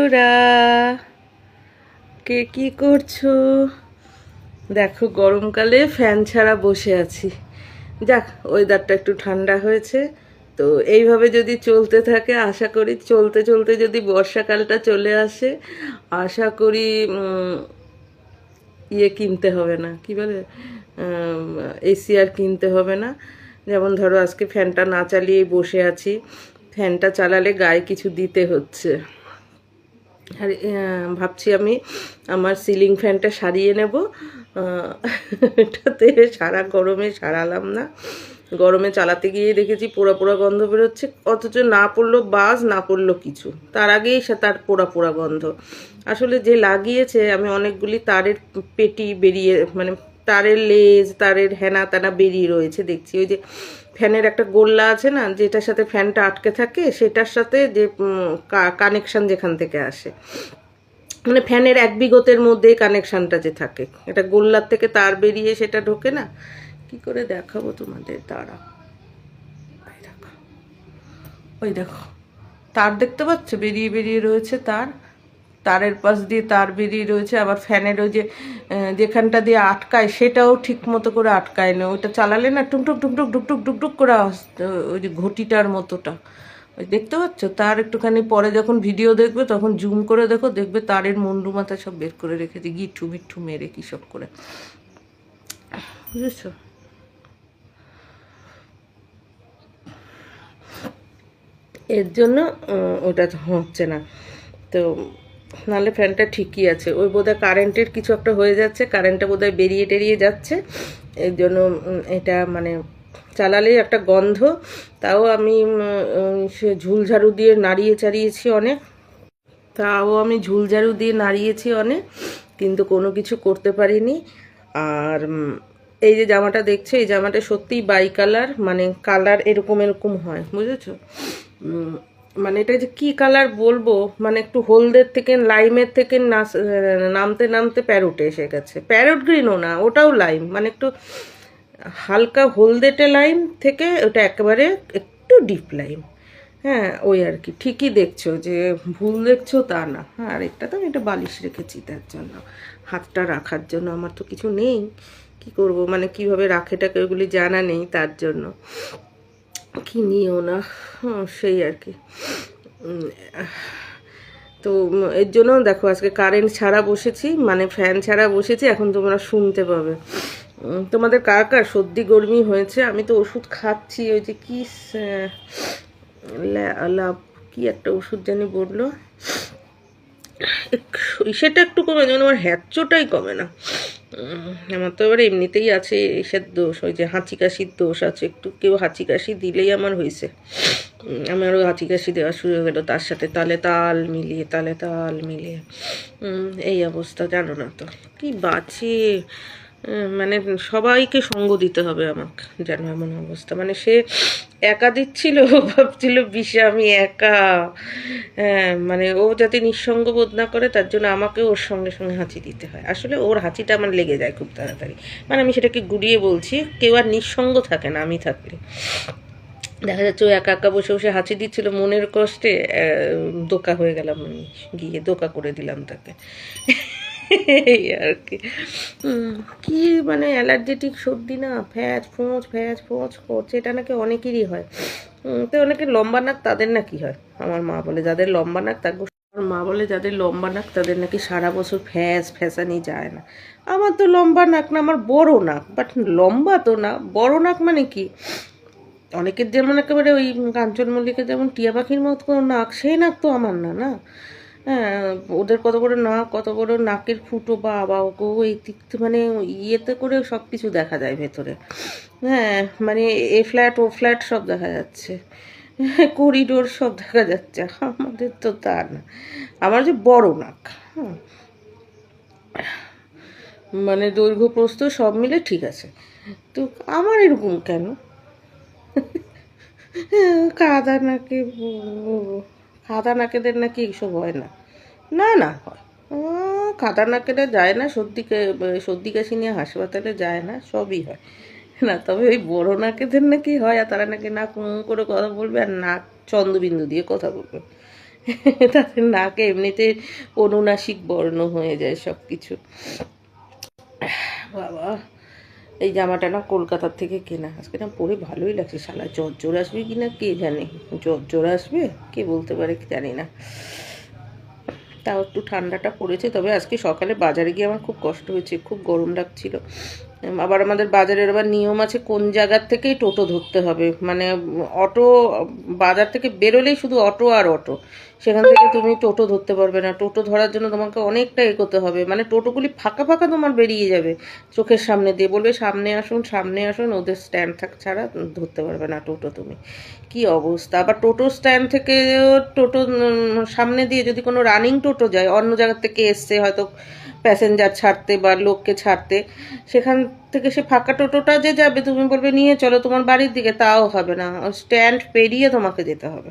বন্ধুরা, কে কি করছো? দেখো, গরমকালে ফ্যান ছাড়া বসে আছি। যাক, ওয়েদারটা একটু ঠান্ডা হয়েছে, তো এইভাবে যদি চলতে থাকে আশা করি চলতে চলতে যদি বর্ষাকালটা চলে আসে, আশা করি ইয়ে কিনতে হবে না, কি বলে, এসি আর কিনতে হবে না। যেমন ধরো আজকে ফ্যানটা না চালিয়েই বসে আছি, ফ্যানটা চালালে গায়ে কিছু দিতে হচ্ছে। আর ভাবছি আমি আমার সিলিং ফ্যানটা সারিয়ে নেব। এটাতে সারা গরমে সারালাম না, গরমে চালাতে গিয়ে দেখেছি পোড়া পোড়া গন্ধ বেরোচ্ছে, অথচ না পড়লো বাজ, না পড়লো কিছু, তার আগেই সে তার পোড়া পোড়া গন্ধ। আসলে যে লাগিয়েছে, আমি অনেকগুলি তারের পেটি বেরিয়ে, মানে তারের লেজ, তারের হেনা তেনা বেরিয়ে রয়েছে দেখছি। ওই যে ফ্যানের একটা গোল্লা আছে না, যেটার সাথে ফ্যানটা আটকে থাকে, সেটার সাথে যে কানেকশান যেখান থেকে আসে, মানে ফ্যানের এক বিগতের মধ্যে কানেকশানটা যে থাকে, এটা গোল্লার থেকে তার বেরিয়ে সেটা ঢোকে না। কি করে দেখাবো তোমাদের, দ্বারা ওই দেখো তার দেখতে পাচ্ছ, বেরিয়ে বেরিয়ে রয়েছে তার, তারের পাশ দিয়ে তার বেরিয়ে রয়েছে। আবার ফ্যানের ওই যে যেখানটা দিয়ে আটকায়, সেটাও ঠিক মতো করে আটকায় না। ওইটা চালালে না টুকটুক টুকটুক ডুকটুক ডুকটুক করে ওই যে ঘটিটার মতোটা, ওই দেখতে পাচ্ছ। তার একটুখানি পরে যখন ভিডিও দেখবে তখন জুম করে দেখো, দেখবে তারের মুন্ডু মাথা সব বের করে রেখেছে, গিঠু মিঠু মেরে কী সব করে, বুঝেছো? এর জন্য ওটা হচ্ছে না। তো নাহলে ফ্যানটা ঠিকই আছে, ওই বোধহয় কারেন্টের কিছু একটা হয়ে যাচ্ছে, কারেন্টটা বোধহয় বেরিয়ে টেরিয়ে যাচ্ছে, এর জন্য এটা মানে চালালেই একটা গন্ধ। তাও আমি সে ঝুলঝাড়ু দিয়ে নাড়িয়ে চাড়িয়েছি অনেক, নাড়িয়েছি অনেক, কিন্তু কোনো কিছু করতে পারিনি। আর এই যে জামাটা দেখছো, এই জামাটা সত্যিই বাই কালার, মানে কালার এরকম এরকম হয়, বুঝেছো? মানে এটা যে কি কালার বলবো, মানে একটু হলদের থেকে, লাইমের থেকে নামতে নামতে প্যারোটে এসে গেছে। প্যারোট গ্রিনও না, ওটাও লাইম, মানে একটু হালকা হলদেটে লাইম থেকে ওটা একেবারে একটু ডিপ লাইম। হ্যাঁ, ওই আর কি, ঠিকই দেখছো, যে ভুল দেখছো তা না। হ্যাঁ, আর একটা তো আমি এটা বালিশ রেখেছি তার জন্য, হাতটা রাখার জন্য। আমার তো কিছু নেই, কি করব, মানে কিভাবে রাখেটাকে ওগুলি জানা নেই, তার জন্য কিনিও না। সেই আর কি। তো এর জন্য দেখো আজকে কারেন্ট ছাড়া বসেছি, মানে ফ্যান ছাড়া বসেছি। এখন তোমরা শুনতে পাবে। তোমাদের কার কার সর্দি গরমি হয়েছে? আমি তো ওষুধ খাচ্ছি, ওই যে কি লাভ, কি একটা ওষুধ জানি বললো, সেটা একটু কমে, যেমন আমার হ্যাচোটাই কমে না। আমার তো এবার এমনিতেই আছে এসের দোষ, ওই যে হাঁচি কাশির দোষ আছে একটু, কেউ হাঁচি কাশি দিলেই আমার হয়েছে। আমারও হাঁচি কাশি দেওয়া শুরু হয়ে গেলো, তার সাথে তালে তাল মিলিয়ে এই অবস্থা। জানো না তো কি বাজে, মানে সবাইকে সঙ্গ দিতে হবে আমাকে, যেন এমন অবস্থা। মানে সে একা দিচ্ছিল, ভাবছিল বিষে আমি একা। হ্যাঁ, মানে ও যাতে নিঃসঙ্গ বোধ না করে, তার জন্য আমাকে ওর সঙ্গে সঙ্গে হাঁচি দিতে হয়। আসলে ওর হাঁচিটা আমার লেগে যায় খুব তাড়াতাড়ি, মানে আমি সেটাকে গুড়িয়ে বলছি, কেউ আর নিঃসঙ্গ থাকে না আমি থাকলে। দেখা যাচ্ছে ও একা একা বসে বসে হাঁচি দিচ্ছিল, মনের কষ্টে দোকা হয়ে গেলাম আমি, গিয়ে দোকা করে দিলাম তাকে। এই আর কি। কি মানে অ্যালার্জেটিক সর্দি না, ফ্যাঁচ ফোঁচ করছে, এটা নাকি অনেকেরই হয়। তো অনেকে লম্বা নাক, তাদের নাকি হয়, আমার মা বলে যাদের লম্বা নাক তাদের নাকি সারা বছর ফ্যাঁসানি যায় না। আমার তো লম্বা নাক না, আমার বড় নাক, বাট লম্বা তো না। বড় নাক মানে কি, অনেকের যেমন একেবারে ওই কাঞ্চন মল্লিকের যেমন টিয়া পাখির মতো কোনো নাক, সেই নাক তো আমার না। না, হ্যাঁ, ওদের কত বড় নাক, কত বড় নাকের ফুটো, বা এই দিক মানে ইয়েতে করে সব কিছু দেখা যায় ভেতরে। হ্যাঁ, মানে এ ফ্ল্যাট ও ফ্ল্যাট সব দেখা যাচ্ছে, করিডোর সব দেখা যাচ্ছে। আমাদের তো তা না, আমার যে বড় নাক, হ্যাঁ, মানে দৈর্ঘ্য প্রস্থ সব মিলে ঠিক আছে। তো আমার এরকম কেন? কাদা নাকে, কাদা নাকেদের নাকি এইসব হয় না? না না, হয়। কাদা নাকেরা যায় না, সর্দি কাশি নিয়ে হাসপাতালে যায় না, সবই হয় না। তবে ওই বড় নাকেদের নাকি হয়, আর তারা নাকি নাক করে কথা বলবে, আর নাক চন্দ্রবিন্দু দিয়ে কথা বলবে। তাদের নাকে এমনিতে অনুনাসিক বর্ণ হয়ে যায় সব কিছু। বাবা, এই জামাটা না কলকাতার থেকে কেনা, আজকে না পরে ভালোই লাগছে। শালা জ্বর আসবে কি না কে জানে, জ্বর আসবে কে বলতে পারে, জানি না। তাও একটু ঠান্ডাটা পড়েছে, তবে আজকে সকালে বাজারে গিয়ে আমার খুব কষ্ট হয়েছে, খুব গরম লাগছিল। আবার আমাদের বাজারের আবার নিয়ম আছে কোন জায়গার থেকেই টোটো ধরতে হবে, মানে অটো বাজার থেকে বেরোলেই শুধু অটো আর অটো, সেখান থেকে তুমি টোটো ধরতে পারবে না। টোটো ধরার জন্য তোমাকে অনেকটা এগোতে হবে, মানে টোটোগুলি ফাঁকা ফাঁকা তোমার বেরিয়ে যাবে চোখের সামনে দিয়ে, বলবে সামনে আসুন সামনে আসুন, ওদের স্ট্যান্ড থাক ছাড়া ধরতে পারবে না টোটো তুমি। কি অবস্থা! আবার টোটো স্ট্যান্ড থেকে টোটো সামনে দিয়ে যদি কোনো রানিং টোটো যায়, অন্য জায়গার থেকে এসছে হয়তো প্যাসেঞ্জার ছাড়তে বা লোককে ছাড়তে, সেখান থেকে সে ফাঁকা টোটোটা যে যাবে, তুমি বলবে নিয়ে চলো তোমার বাড়ির দিকে, তাও হবে না, স্ট্যান্ড পেরিয়ে তোমাকে যেতে হবে।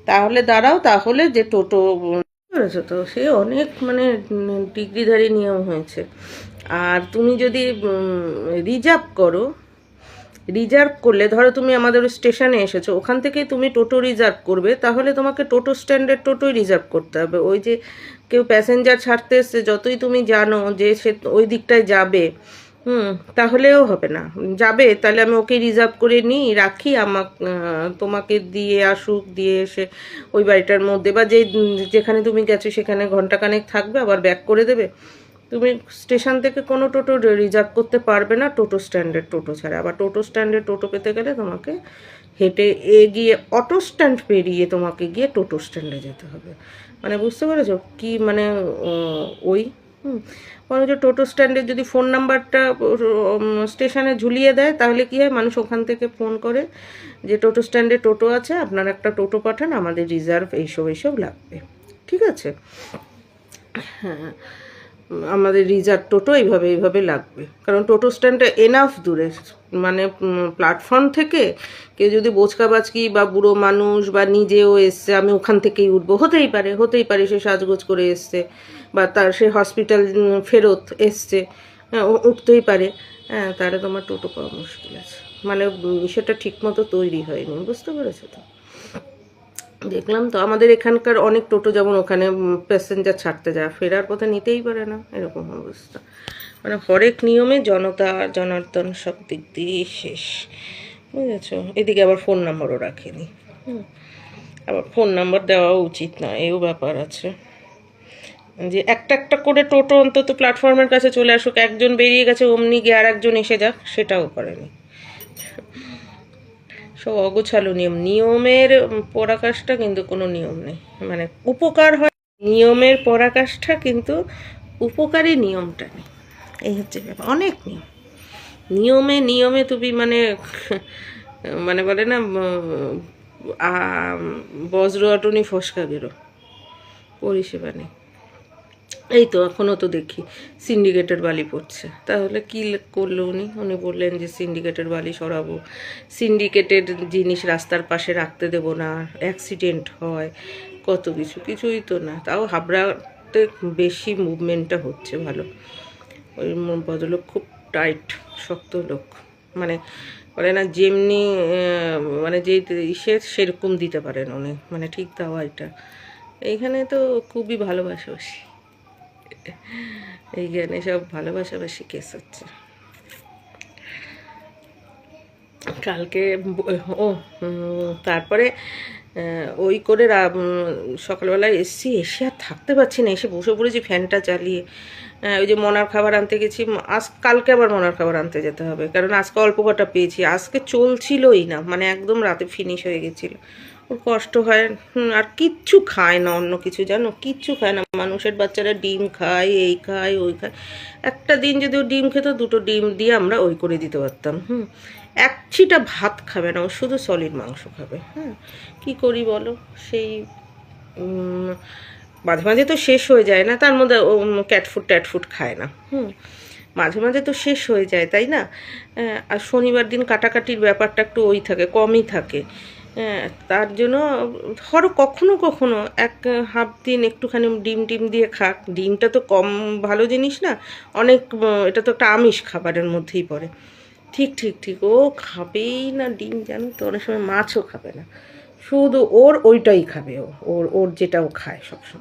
তাহলে দাঁড়াও, তাহলে যে টোটো করেছো তো, সে অনেক মানে ডিগ্রিধারী নিয়ম হয়েছে। আর তুমি যদি রিজার্ভ করো, রিজার্ভ করলে ধরো তুমি আমাদের স্টেশনে এসেছো, ওখান থেকেই তুমি টোটো রিজার্ভ করবে, তাহলে তোমাকে টোটো স্ট্যান্ডের টোটোই রিজার্ভ করতে হবে। ওই যে কেউ প্যাসেঞ্জার ছাড়তে এসছে, যতই তুমি জানো যে সে ওই দিকটায় যাবে, তাহলেও হবে না। যাবে তাহলে আমি ওকে রিজার্ভ করে নিই, রাখি, তোমাকে দিয়ে আসুক, দিয়ে এসে ওই বাড়িটার মধ্যে বা যেখানে তুমি গেছো সেখানে ঘন্টাখানেক থাকবে, আবার ব্যাক করে দেবে। তুমি স্টেশন থেকে কোনো টোটো রিজার্ভ করতে পারবে না টোটো স্ট্যান্ডের টোটো ছাড়া। আবার টোটো স্ট্যান্ডের টোটো পেতে গেলে তোমাকে হেঁটে এগিয়ে অটো স্ট্যান্ড পেরিয়ে তোমাকে গিয়ে টোটো স্ট্যান্ডে যেতে হবে। মানে বুঝতে পেরেছো কি, মানে ওই বরং যে টোটো স্ট্যান্ডে যদি ফোন নাম্বারটা স্টেশনে ঝুলিয়ে দেয়, তাহলে কি হয়, মানুষ ওখান থেকে ফোন করে যে টোটো স্ট্যান্ডে টোটো আছে, আপনার একটা টোটো পাঠান, আমাদের রিজার্ভ এইসব লাগবে। ঠিক আছে? হ্যাঁ, আমাদের রিজার্ভ টোটো এইভাবে লাগবে, কারণ টোটো স্ট্যান্ডটা এনাফ দূরে, মানে প্ল্যাটফর্ম থেকে কেউ যদি বোচকাবাচকি বা বুড়ো মানুষ বা নিজেও এসছে, আমি ওখান থেকেই উঠবো, হতেই পারে সে সাজগোজ করে এসছে, বা তার সে হসপিটাল ফেরত এসছে, হ্যাঁ উঠতেই পারে। হ্যাঁ, তাহলে তোমার টোটো পাওয়া মুশকিল আছে, মানে সেটা ঠিক মতো তৈরি হয়নি, বুঝতে পেরেছো তো? দেখলাম তো আমাদের এখানকার অনেক টোটো যেমন ওখানে প্যাসেঞ্জার ছাড়তে যায়, ফেরার পথে নিতেই পারে না, এরকম অবস্থা। মানে হরেক নিয়মে জনতা জনার্দন সব দিক দিয়েই শেষ, বুঝেছো? এদিকে আবার ফোন নাম্বারও রাখেনি, আবার ফোন নাম্বার দেওয়া উচিত না, এও ব্যাপার আছে। যে একটা একটা করে টোটো অন্তত প্ল্যাটফর্মের কাছে চলে আসুক, একজন বেরিয়ে গেছে অমনি গিয়ে আর একজন এসে যাক, সেটাও করেনি। সব অগোছালো নিয়ম, নিয়মের পরাকাষ্ঠা কিন্তু কোনো নিয়ম নেই, মানে উপকার হয় নিয়মের পরাকাষ্ঠা, কিন্তু উপকারী নিয়মটা নেই, এই হচ্ছে ব্যাপার। অনেক নিয়মে তুমি মানে মানে বলে না বজ্র অটনি ফসকা বেরো, পরিষেবা নেই। এই তো এখনও তো দেখি সিন্ডিকেটের বালি পড়ছে, তাহলে কি করলো উনি বললেন যে সিন্ডিকেটের বালি সরাবো, সিন্ডিকেটের জিনিস রাস্তার পাশে রাখতে দেব না, অ্যাক্সিডেন্ট হয়, কত কিছুই তো না। তাও হাবড়াতে বেশি মুভমেন্টটা হচ্ছে ভালো, ওই ভদ্রলোক খুব টাইট শক্ত লোক, মানে বলে না যেমনি মানে যে সেরকম দিতে পারেন উনি, মানে ঠিক দেওয়া এটা। এইখানে তো খুবই ভালোবাসাবাসি, এইখানে সব ভালোবাসাবাসি কেস হচ্ছে। কালকে তারপরে ওই করে সকালবেলায় এসে আর থাকতে পারছি না, এসে বসে পড়েছি ফ্যানটা চালিয়ে। ওই যে মনার খাবার আনতে গেছি, কালকে আবার মনার খাবার আনতে যেতে হবে, কারণ আজকে অল্প কটা পেয়েছি, আজকে চলছিলই না, মানে একদম রাতে ফিনিশ হয়ে গেছিলো। ওর কষ্ট হয়, আর কিচ্ছু খায় না, অন্য কিছু জানো, কিচ্ছু খায় না। মানুষের বাচ্চারা ডিম খায়, এই খায় ওই খায়, একটা দিন যদি ও ডিম খেত, দুটো ডিম দিয়ে আমরা ওই করে দিতে পারতাম। এক ছিটা ভাত খাবে না, ও শুধু সলিড মাংস খাবে। কি করি বলো, সেই মাঝে মাঝে তো শেষ হয়ে যায় না, তার মধ্যে ও ট্যাটফুট খায় না, মাঝে মাঝে তো শেষ হয়ে যায়, তাই না? আর শনিবার দিন কাটাকাটির ব্যাপারটা একটু ওই থাকে, কমই থাকে। তার জন্য ধরো কখনো এক হাফ দিন একটুখানি ডিম দিয়ে খাক, ডিমটা তো কম ভালো জিনিস না, অনেক, এটা তো একটা আমিষ খাবারের মধ্যেই পড়ে। ঠিক ও খাবেই না ডিম, জানো তো, অনেক সময় মাছও খাবে না, শুধু ওর ওইটাই খাবে, ওর ওর যেটা ও খায় সবসময়।